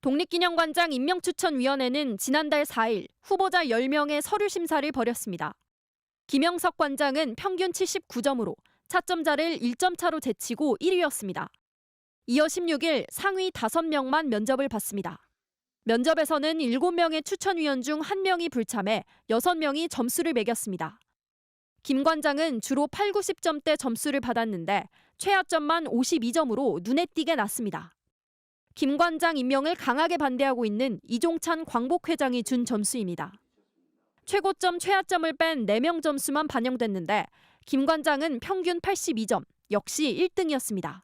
독립기념관장 임명추천위원회는 지난달 4일 후보자 10명의 서류 심사를 벌였습니다. 김영석 관장은 평균 79점으로 차점자를 1점 차로 제치고 1위였습니다. 이어 16일 상위 5명만 면접을 받습니다. 면접에서는 7명의 추천위원 중 1명이 불참해 6명이 점수를 매겼습니다. 김 관장은 주로 8, 90점대 점수를 받았는데 최하점만 52점으로 눈에 띄게 낮습니다. 김 관장 임명을 강하게 반대하고 있는 이종찬 광복회장이 준 점수입니다. 최고점, 최하점을 뺀 4명 점수만 반영됐는데 김 관장은 평균 82점, 역시 1등이었습니다.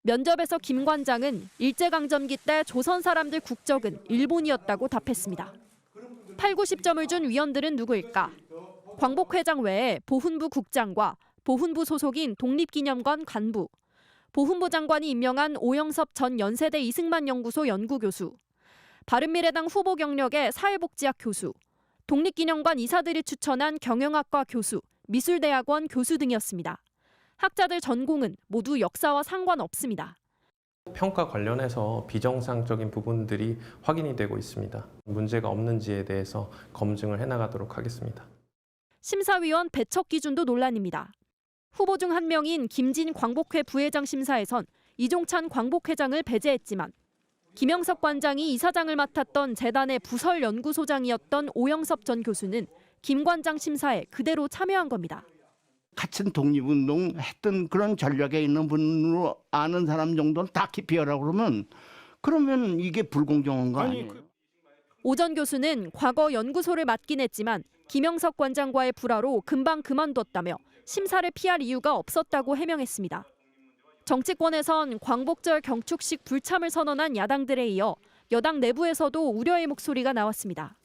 면접에서 김 관장은 일제강점기 때 조선 사람들 국적은 일본이었다고 답했습니다. 8, 90점을 준 위원들은 누구일까? 광복 회장 외에 보훈부 국장과 보훈부 소속인 독립기념관 관부, 보훈부 장관이 임명한 오영섭 전 연세대 이승만 연구소 연구교수, 바른미래당 후보 경력의 사회복지학 교수, 독립기념관 이사들이 추천한 경영학과 교수, 미술대학원 교수 등이었습니다. 학자들 전공은 모두 역사와 상관없습니다. 평가 관련해서 비정상적인 부분들이 확인이 되고 있습니다. 문제가 없는지에 대해서 검증을 해나가도록 하겠습니다. 심사위원 배척 기준도 논란입니다. 후보 중 1명인 김진 광복회 부회장 심사에선 이종찬 광복회장을 배제했지만 김영석 관장이 이사장을 맡았던 재단의 부설연구소장이었던 오영섭 전 교수는 김 관장 심사에 그대로 참여한 겁니다. 같은 독립운동 했던 그런 전략에 있는 분으로 아는 사람 정도는 다 기피하라고 그러면 이게 불공정한 거 아니에요? 오 전 교수는 과거 연구소를 맡긴 했지만 김영석 관장과의 불화로 금방 그만뒀다며 심사를 피할 이유가 없었다고 해명했습니다. 정치권에선 광복절 경축식 불참을 선언한 야당들에 이어 여당 내부에서도 우려의 목소리가 나왔습니다.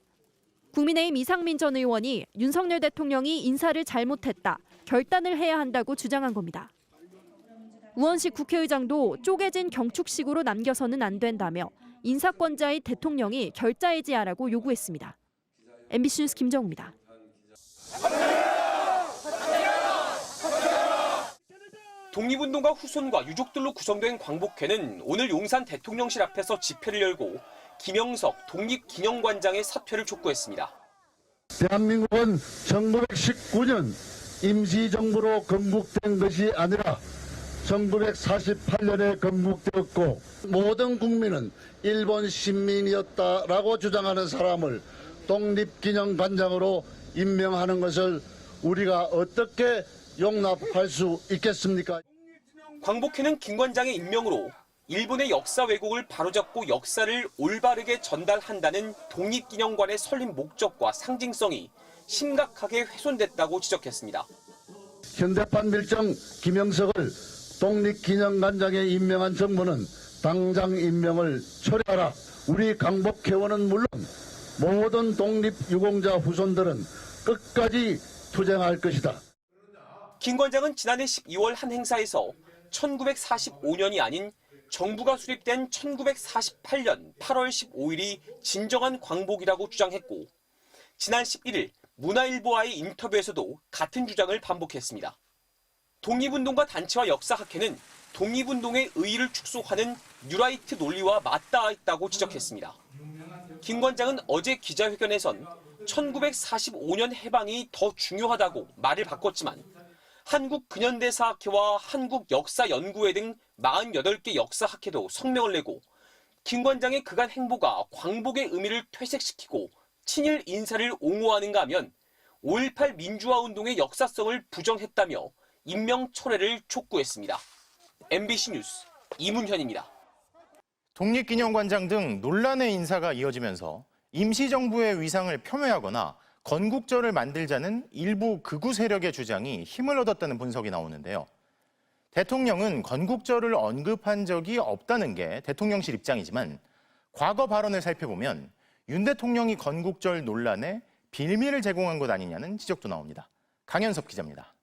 국민의힘 이상민 전 의원이 윤석열 대통령이 인사를 잘못했다, 결단을 해야 한다고 주장한 겁니다. 우원식 국회의장도 쪼개진 경축식으로 남겨서는 안 된다며 인사권자의 대통령이 결자해지하라고 요구했습니다. MBC 뉴스 김정우입니다. 독립운동가 후손과 유족들로 구성된 광복회는 오늘 용산 대통령실 앞에서 집회를 열고 김영석 독립기념관장의 사퇴를 촉구했습니다. 대한민국은 1919년 임시정부로 건국된 것이 아니라 1948년에 건국되었고 모든 국민은 일본 시민이었다라고 주장하는 사람을 독립기념관장으로 임명하는 것을 우리가 어떻게 용납할 수 있겠습니까? 광복회는 김 관장의 임명으로 일본의 역사 왜곡을 바로잡고 역사를 올바르게 전달한다는 독립기념관의 설립 목적과 상징성이 심각하게 훼손됐다고 지적했습니다. 현대판 밀정 김영석을 독립기념관장에 임명한 정부는 당장 임명을 철회하라. 우리 광복회원은 물론 모든 독립유공자 후손들은 끝까지 투쟁할 것이다. 김 관장은 지난해 12월 한 행사에서 1945년이 아닌 정부가 수립된 1948년 8월 15일이 진정한 광복이라고 주장했고 지난 11일 문화일보와의 인터뷰에서도 같은 주장을 반복했습니다. 독립운동가 단체와 역사학회는 독립운동의 의의를 축소하는 뉴라이트 논리와 맞닿아 있다고 지적했습니다. 김 관장은 어제 기자회견에선 1945년 해방이 더 중요하다고 말을 바꿨지만 한국 근현대사학회와 한국역사연구회 등 48개 역사학회도 성명을 내고 김 관장의 그간 행보가 광복의 의미를 퇴색시키고 친일 인사를 옹호하는가 하면 5.18 민주화운동의 역사성을 부정했다며 임명 철회를 촉구했습니다. MBC 뉴스 이문현입니다. 독립기념관장 등 논란의 인사가 이어지면서 임시정부의 위상을 폄훼하거나 건국절을 만들자는 일부 극우 세력의 주장이 힘을 얻었다는 분석이 나오는데요. 대통령은 건국절을 언급한 적이 없다는 게 대통령실 입장이지만 과거 발언을 살펴보면 윤 대통령이 건국절 논란에 빌미를 제공한 것 아니냐는 지적도 나옵니다. 강현섭 기자입니다.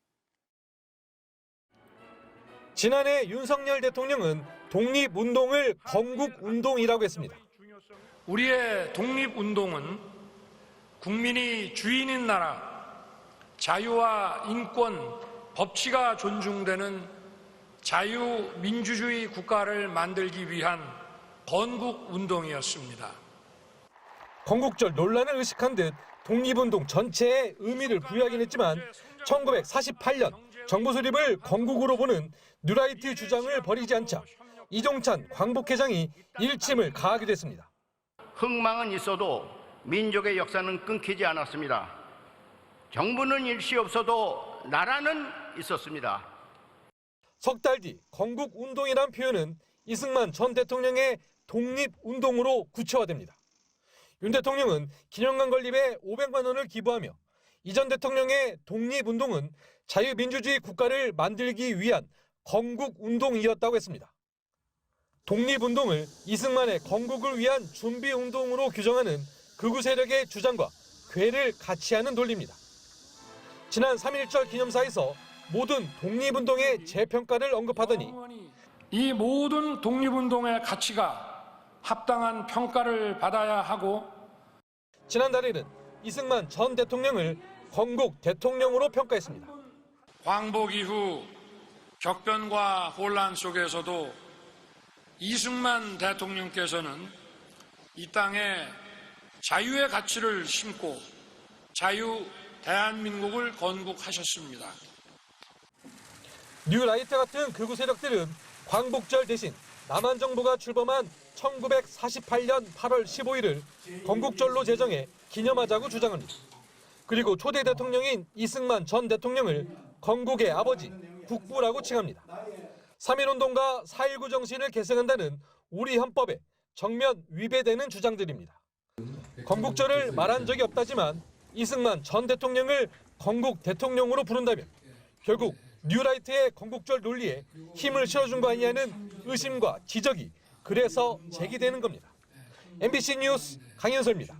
지난해 윤석열 대통령은 독립운동을 건국운동이라고 했습니다. 우리의 독립운동은 국민이 주인인 나라, 자유와 인권, 법치가 존중되는 자유민주주의 국가를 만들기 위한 건국운동이었습니다. 건국절 논란을 의식한 듯 독립운동 전체에 의미를 부여하긴 했지만 1948년 정부 수립을 건국으로 보는 뉴라이트 주장을 버리지 않자 이종찬 광복회장이 일침을 가하게 됐습니다. 흥망은 있어도 민족의 역사는 끊기지 않았습니다. 정부는 일시 없어도 나라는 있었습니다. 석 달 뒤 건국운동이란 표현은 이승만 전 대통령의 독립운동으로 구체화됩니다. 윤 대통령은 기념관 건립에 500만 원을 기부하며 이 전 대통령의 독립운동은 자유민주주의 국가를 만들기 위한 건국운동이었다고 했습니다. 독립운동을 이승만의 건국을 위한 준비운동으로 규정하는 극우 세력의 주장과 궤를 같이 하는 논리입니다. 지난 3.1절 기념사에서 모든 독립운동의 재평가를 언급하더니 이 모든 독립운동의 가치가 합당한 평가를 받아야 하고 지난달에는 이승만 전 대통령을 건국 대통령으로 평가했습니다. 광복 이후 격변과 혼란 속에서도 이승만 대통령께서는 이 땅에 자유의 가치를 심고 자유 대한민국을 건국하셨습니다. 뉴라이트 같은 극우 세력들은 광복절 대신 남한 정부가 출범한 1948년 8월 15일을 건국절로 제정해 기념하자고 주장합니다. 그리고 초대 대통령인 이승만 전 대통령을 건국의 아버지, 국부라고 칭합니다. 3.1운동과 4.19 정신을 계승한다는 우리 헌법에 정면 위배되는 주장들입니다. 건국절을 말한 적이 없다지만 이승만 전 대통령을 건국 대통령으로 부른다면 결국 뉴라이트의 건국절 논리에 힘을 실어준 거 아니냐는 의심과 지적이 그래서 제기되는 겁니다. MBC 뉴스 강현서입니다.